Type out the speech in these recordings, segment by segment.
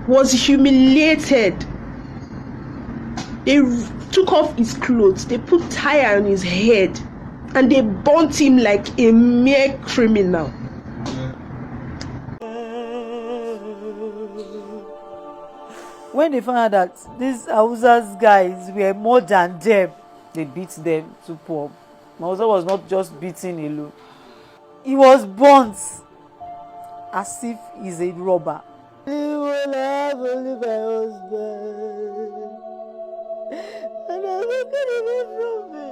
was humiliated. They took off his clothes, they put tire on his head, and they burnt him like a mere criminal. When they found out that these Hausa's guys were more than them, they beat them to pulp. Hausa was not just beaten alone. He was burnt as if he's a robber. He will have only my husband. And I'm looking away from me.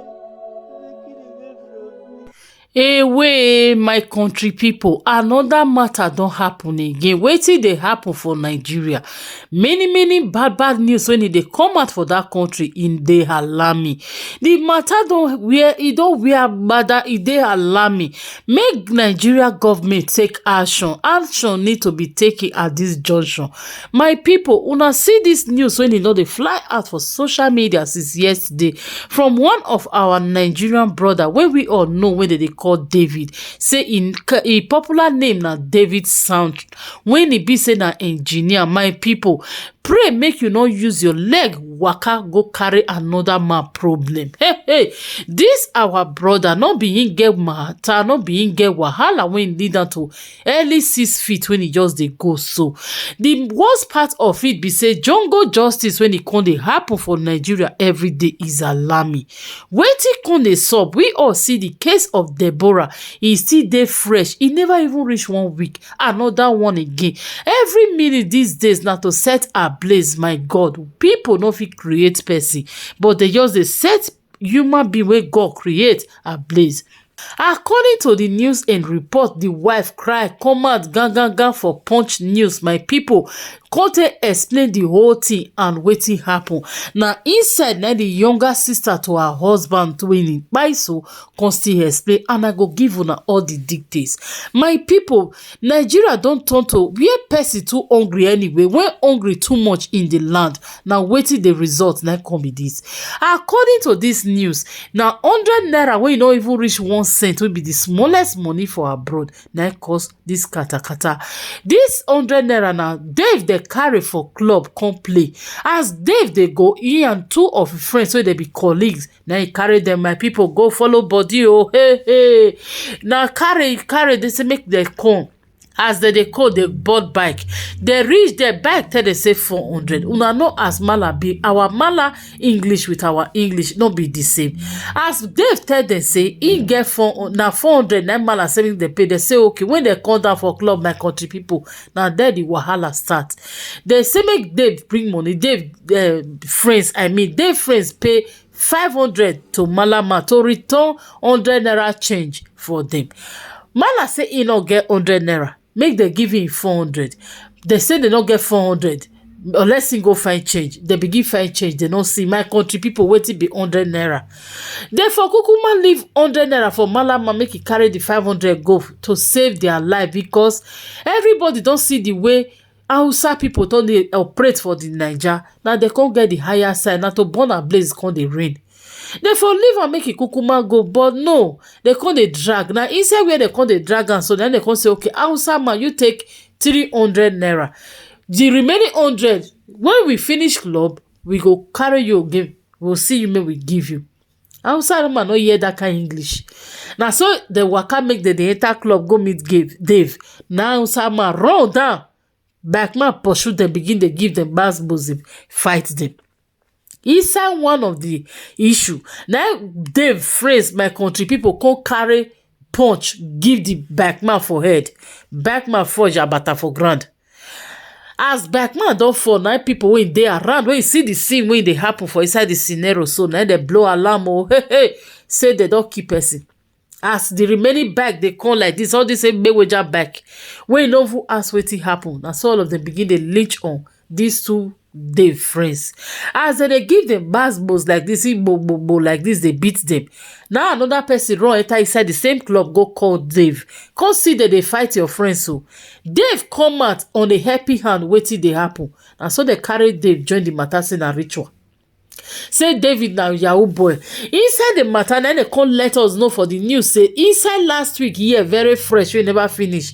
Away, my country people, another matter don happen again. Wetin dey happen for Nigeria? Many bad news when e dey come out for that country in dey alarming. The matter don wear bada, e dey alarming. Make Nigeria government take action. Action need to be taken at this junction. My people, una see this news when e don dey fly out for social media since yesterday from one of our Nigerian brother wey we all know wey dey call David. Say in popular name na David Sound. When e be say na engineer, my people, pray make you no use your leg waka go carry another man problem. Hey, this our brother no be him get matter, no be him get wahala when lead am to early 6 feet when he just dey go so. The worst part of it be say jungle justice when e come dey happen for Nigeria every day is alarming. Wetin come dey sup? We all see the case of Deborah. E still dey fresh. E never even reach 1 week. Another one again. Every minute these days na to set ablaze. My God, people no fit create person, but they just dey set human being wey God create ablaze. According to the news and report, the wife cry come out gang for Punch News. My people, Kote explain the whole thing and wetin happen. Now inside na the younger sister to her husband twinning Baiso come still explain, and I go give una all the details. My people, Nigeria don turn to where person too hungry anyway. When hungry too much in the land, now wetin the result na come be this. According to this news, now 100 naira wey no even reach 1 cent will be the smallest money for abroad. Now cause this kata. This 100 naira now Dave dey carry for club come play. As Dave dey go, he and 2 of his friends wey dey be colleagues, now he carry them. My people, go follow body. Oh hey, now carry they say make they come. As they call the board bike, they reach their bike tell they say 400. Una know as mala be, our mala English with our English no be the same. As Dave tell them say he get 400, na mala say they pay. They say okay, when they come down for club, my country people, now there the wahala start. They say make Dave bring money. Dave friends pay 500 to Malama to return 100 naira change for them. Mala say he no get 100 naira. Make they give him 400. They say they don't get 400 unless he go find change. They begin find change. They don't see. My country people waiting be 100 naira. Therefore, Kukuma leave 100 naira for Malama, make he carry the 500 go to save their life, because everybody don't see the way Hausa people don't they operate for the Niger. Now they can't get the higher side. Now to burn a blaze can't they rain. Therefore, leave and make it Kukuma go, but no, they can't they drag. Now inside where they can't they drag, and so then they can't say, okay, Hausa man, you take 300 naira. The remaining 100, when we finish club, we go carry you again. We'll see you, may we give you. Hausa man no hear that kind of English. Now so the waka make the enter club go meet Dave. Now Hausa man run down. Back man pursue them, begin to give them bass bosom, fight them. Inside one of the issue, now Dave phrase my country people can't carry punch, give the backman for head. Backman forge abata for ground. As backman don't fall, now people when they around, when you see the scene when they happen for inside the scenario, so now they blow alarm. Oh, hey, say they don't keep person. As the remaining back they come like this, all this same Mayweather back. When you know who ask what happen, that's all of them begin to lynch on these 2 Dave friends. As they give them bass like this, like this, they beat them. Now another person run enter inside the same club, go call Dave. Come see that they fight your friends. So Dave come out on a happy hand, waiting they happen. And so they carry Dave join the matter and ritual. Say David now Yahoo boy. Inside the matter, then they can't let us know for the news. Say inside last week, very fresh, we never finish.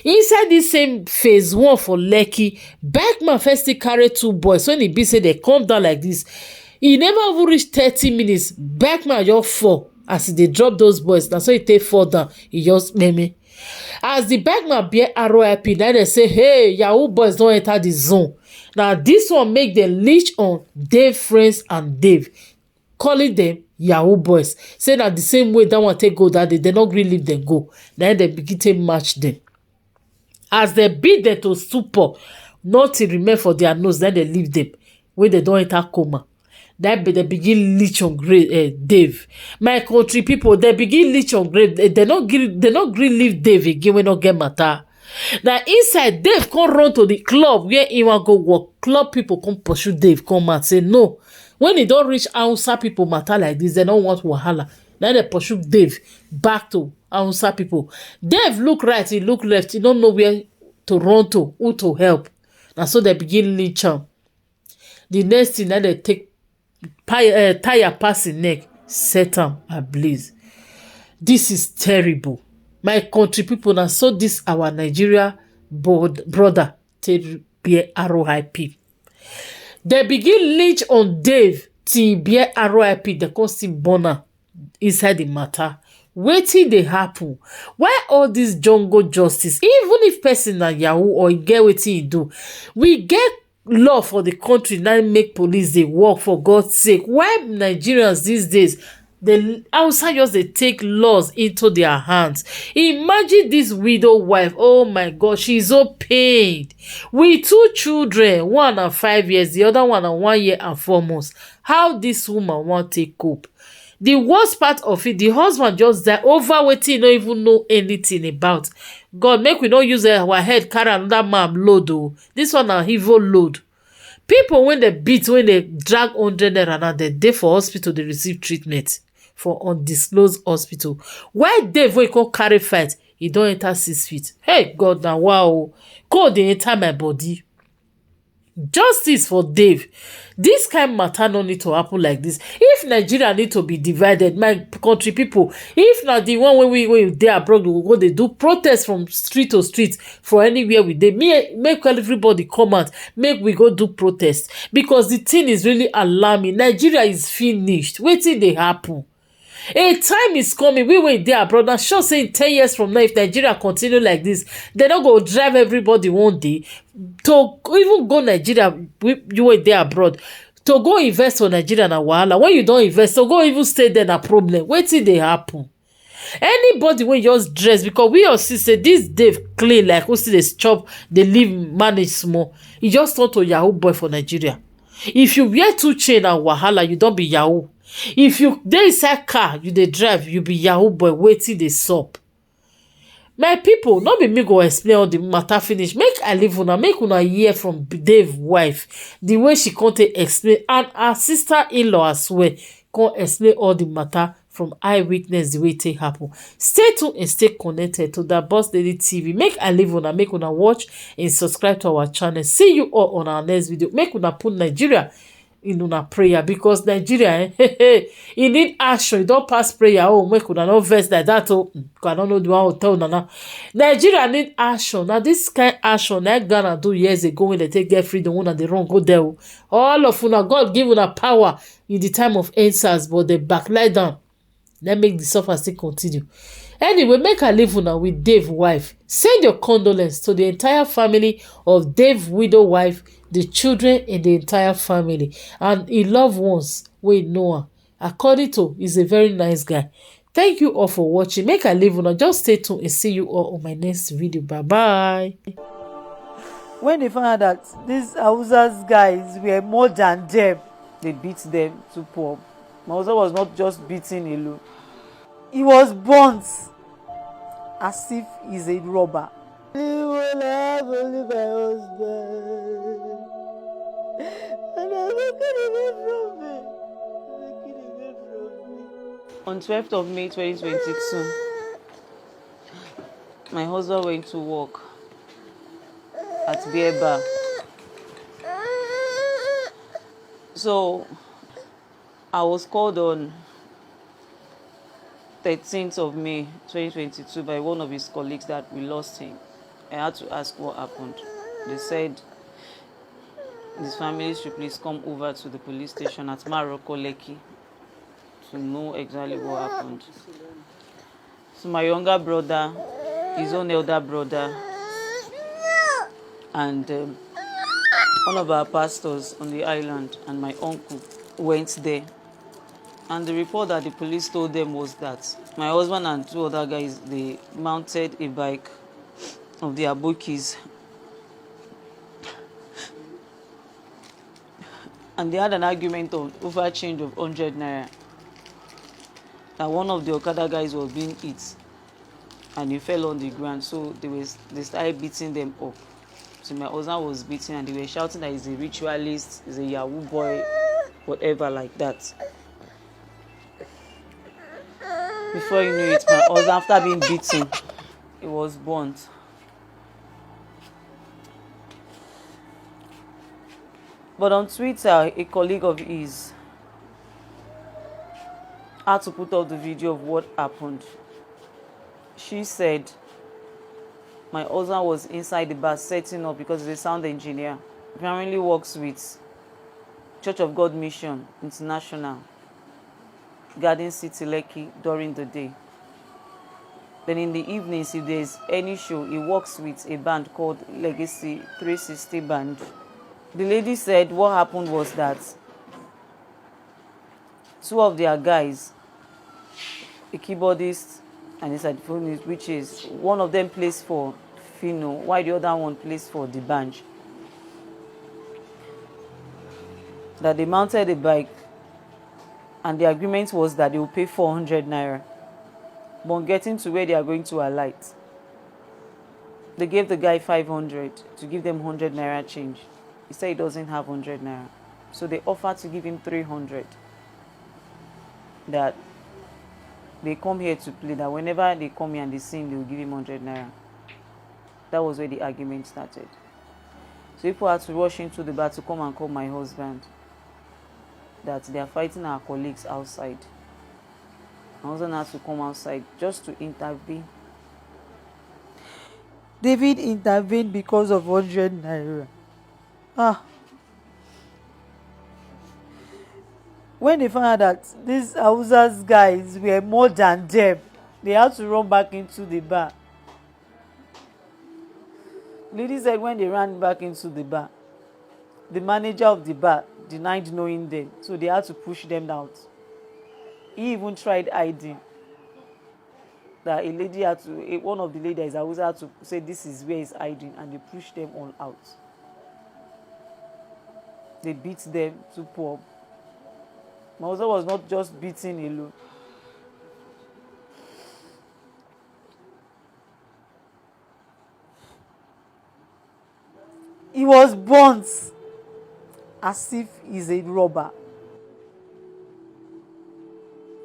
Inside this same phase 1 for Lekki, Bergman first still carry 2 boys. When e be say they come down like this, e never even reach 30 minutes. Bergman just fall as e dey drop those boys. Na so e take fall down, e just meme. As the Bergman bear RIP, na dem say, hey, yahoo boys don enter the zone. Now this one make dem leech on Dave friends and Dave, calling them yahoo boys. Say na the same way that one take go that day, dem no gree leave dem go. Na dem begin take match dem. As dem beat dem to stupor, nothing remain for their nose, then dem leave dem wey dem don enter coma. Then dem begin leech on Dave. My country people, dem begin leech on grave. Dem no gree leave Dave again wey no get matter. Na inside, Dave come run to the club where he wan go work. Club people come pursue Dave come out say no. When e don reach Hausa people matter like this, dem no want wahala. Na dem pursue Dave back to Hausa people. Dave look right, he look left, he no know where to run to, who to help. Na so dem begin leech am. The next thing, na dem take tire pass him neck, set am ablaze. This is terrible. My country people, na so this our Nigeria brother take bear RIP. They begin leech on Dave till bear RIP. They come still burn am inside the matter. Wetin dey happen? Why all this jungle justice? Even if person na yahoo or e get wetin e do, we get law for the country. Now make police dey work, for God's sake. Why Nigerians these days, the outside just dey take laws into their hands? Imagine this widow wife. Oh my God, she is so pained with 2 children, one na 5 years, the other one na 1 year and 4 months. How this woman wan take cope? The worst part of it, the husband just die over wetin e no even know anything about. God, make we no use our head carry another man load. Oh, this one na evil load. People when they beat, when they drag 100 naira, now they dey for hospital, they receive treatment for undisclosed hospital. Why Dave wey come carry fight, he don enter 6 feet? Hey God, na wow, cold dey enter my body. Justice for Dave. This kind matter no need to happen like this. If Nigeria need to be divided, my country people, if na the one wey we dey abroad, we go dey do protest from street to street for anywhere we dey, make everybody come out, make we go do protest, because the thing is really alarming. Nigeria is finished. Wetin dey happen? A time is coming, we wey dey abroad, na sure say in 10 years from now, if Nigeria continue like this, they no go drive everybody one day to even go Nigeria. You wey dey abroad, to go invest for Nigeria na wahala. When you don invest, to go even stay there na problem. Wetin dey happen? Anybody wey just dress, because we all see say this Dave clean like who still dey chop, dey live manage small, e just turn to yahoo boy for Nigeria. If you wear 2 chain and wahala, you don be yahoo. If you dey inside car, you dey drive, you be yahoo boy. Wetin dey sup? My people, no be me go explain all the matter finish. Make I leave una, make una hear from Dave wife, the way she come take explain, and her sister-in-law as well come explain all the matter from eyewitness, the way it take happen. Stay tuned and stay connected to that Boss Lady TV. Make I leave una, make una watch and subscribe to our channel. See you all on our next video. Make una put Nigeria in una prayer, because Nigeria e need action. E don pass prayer. Oh, make una no vex like that. Oh, I don't know the one who tell una now. Nigeria need action. Now this kind action na Ghana do years ago when they take get freedom, una dey run go there. All of una, God give una power in the time of answers, but they backslide down. Let make the suffer still continue. Anyway, make I leave una with Dave wife. Send your condolence to the entire family of Dave widow wife, the children and the entire family, and his loved ones wey know am. According to, he's a very nice guy. Thank you all for watching. Make I leave una. Just stay tuned and see you all on my next video. Bye bye. When they found out that these Hausa's guys were more than them, they beat them to pulp. Hausa was not just beating alone. He was burnt as if he's a robber. He will have only my husband. And I'm looking away from me. On 12th of May 2022, my husband went to work at Beer Bar. So I was called on 13th of May 2022 by one of his colleagues that we lost him. I had to ask what happened. They said his family should please come over to the police station at Maroko Lekki to know exactly what happened. So my younger brother, his own elder brother, and one of our pastors on the island and my uncle went there. And the report that the police told them was that my husband and two other guys, they mounted a bike of the Abokis. And they had an argument over change of 100 naira. That one of the Okada guys was being hit and he fell on the ground. So they started beating them up. So my husband was beaten and they were shouting that he's a ritualist, he's a Yahoo boy, whatever like that. Before you knew it, my husband, after being beaten, he was burnt. But on Twitter, a colleague of his had to put up the video of what happened. She said my husband was inside the bar setting up because he's a sound engineer. Apparently works with Church of God Mission International, Garden City, Lekki during the day. Then in the evenings, if there's any show, he works with a band called Legacy 360 Band. The lady said what happened was that two of their guys, a keyboardist and a saxophonist, which is one of them plays for Fino, while the other one plays for the band, that they mounted a bike and the agreement was that they will pay 400 naira. But getting to where they are going to alight, they gave the guy 500 to give them 100 naira change. He said he doesn't have 100 naira. So they offered to give him 300. That they come here to play, that whenever they come here and they sing, they will give him 100 naira. That was where the argument started. So people had to rush into the bar to come and call my husband, that they are fighting our colleagues outside. My husband had to come outside just to intervene. David intervened because of 100 naira. When they found out that these Hausa's guys were more than them, they had to run back into the bar. Lady said when they ran back into the bar, the manager of the bar denied knowing them, so they had to push them out. He even tried hiding. That a lady had to, one of the ladies Hausa had to say this is where he's hiding, and they pushed them all out. They beat them to pulp. My husband was not just beaten alone. He was burnt as if he's a robber.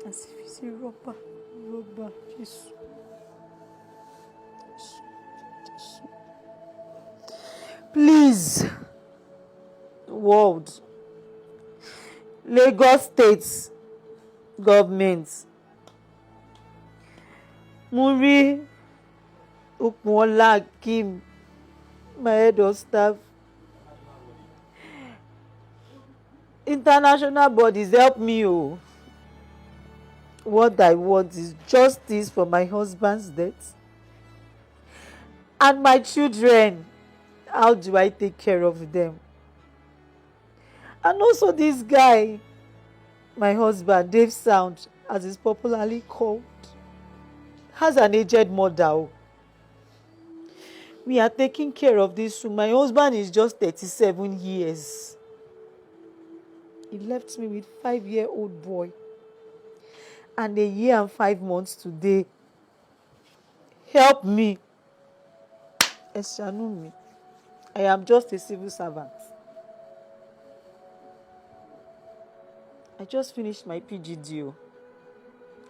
As if he's a robber. Jesus. Please, world, Lagos State government, Muri Okunola Kim, my head of staff, international bodies, help me. Oh, what I want is justice for my husband's death and my children. How do I take care of them? And also this guy, my husband, Dave Sound, as he's popularly called, has an aged mother. We are taking care of this. So my husband is just 37 years. He left me with a 5-year-old boy and 1 year and 5 months today. Help me. Eshanu me. I am just a civil servant. I just finished my PGDO,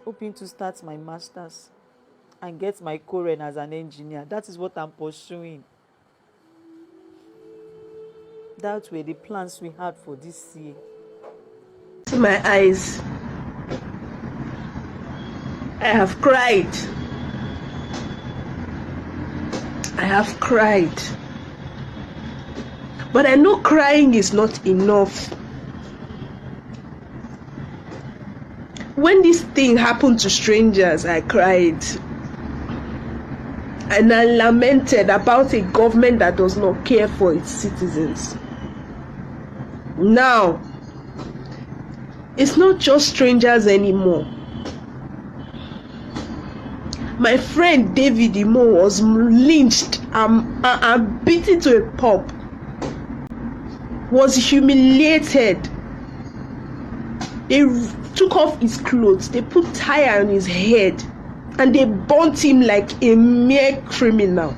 hoping to start my master's and get my COREN as an engineer. That is what I'm pursuing. That were the plans we had for this year. To my eyes, I have cried. I have cried. But I know crying is not enough. When this thing happened to strangers, I cried. And I lamented about a government that does not care for its citizens. Now, it's not just strangers anymore. My friend David Imo was lynched and beaten to a pulp, was humiliated. They took off his clothes, they put tire on his head, and they burnt him like a mere criminal.